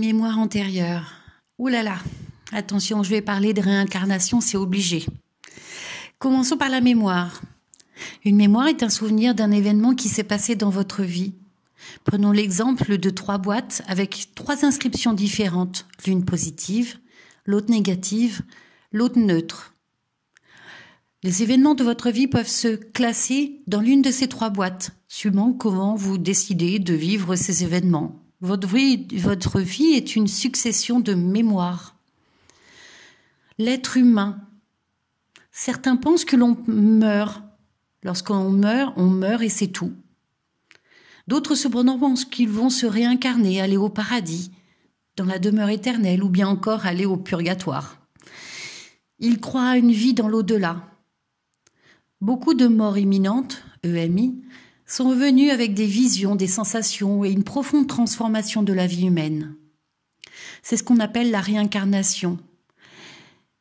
Mémoire antérieure. Ouh là là, attention, je vais parler de réincarnation, c'est obligé. Commençons par la mémoire. Une mémoire est un souvenir d'un événement qui s'est passé dans votre vie. Prenons l'exemple de 3 boîtes avec 3 inscriptions différentes, l'une positive, l'autre négative, l'autre neutre. Les événements de votre vie peuvent se classer dans l'une de ces 3 boîtes, suivant comment vous décidez de vivre ces événements. Votre vie est une succession de mémoires. L'être humain. Certains pensent que l'on meurt. Lorsqu'on meurt et c'est tout. D'autres cependant pensent qu'ils vont se réincarner, aller au paradis, dans la demeure éternelle ou bien encore aller au purgatoire. Ils croient à une vie dans l'au-delà. Beaucoup de morts imminentes, EMI, sont revenus avec des visions, des sensations et une profonde transformation de la vie humaine. C'est ce qu'on appelle la réincarnation.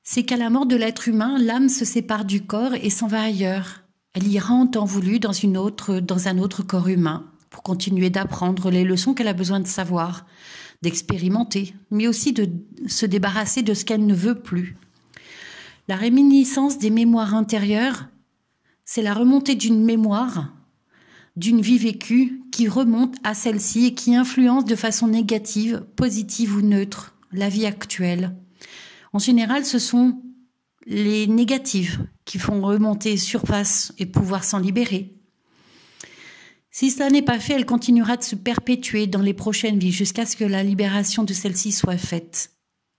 C'est qu'à la mort de l'être humain, l'âme se sépare du corps et s'en va ailleurs. Elle ira en temps voulu dans un autre corps humain pour continuer d'apprendre les leçons qu'elle a besoin de savoir, d'expérimenter, mais aussi de se débarrasser de ce qu'elle ne veut plus. La réminiscence des mémoires intérieures, c'est la remontée d'une mémoire, d'une vie vécue qui remonte à celle-ci et qui influence de façon négative, positive ou neutre la vie actuelle. En général, ce sont les négatives qui font remonter surface et pouvoir s'en libérer. Si cela n'est pas fait, elle continuera de se perpétuer dans les prochaines vies jusqu'à ce que la libération de celle-ci soit faite.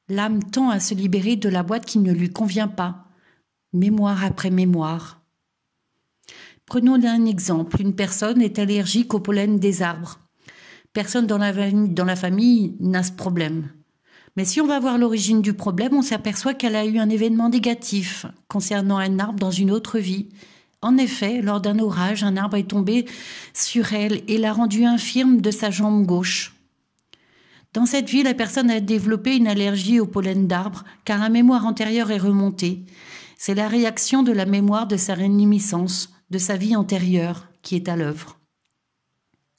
L'âme tend à se libérer de la boîte qui ne lui convient pas, mémoire après mémoire. Prenons un exemple. Une personne est allergique au pollen des arbres. Personne dans la famille n'a ce problème. Mais si on va voir l'origine du problème, on s'aperçoit qu'elle a eu un événement négatif concernant un arbre dans une autre vie. En effet, lors d'un orage, un arbre est tombé sur elle et l'a rendue infirme de sa jambe gauche. Dans cette vie, la personne a développé une allergie au pollen d'arbre car la mémoire antérieure est remontée. C'est la réaction de la mémoire de sa réminiscence, de sa vie antérieure qui est à l'œuvre.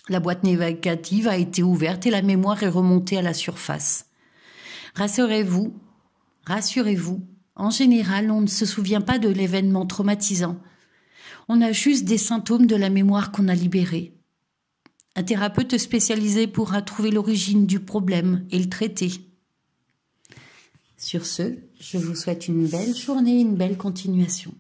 La boîte négative a été ouverte et la mémoire est remontée à la surface. Rassurez-vous, en général, on ne se souvient pas de l'événement traumatisant. On a juste des symptômes de la mémoire qu'on a libérée. Un thérapeute spécialisé pourra trouver l'origine du problème et le traiter. Sur ce, je vous souhaite une belle journée, une belle continuation.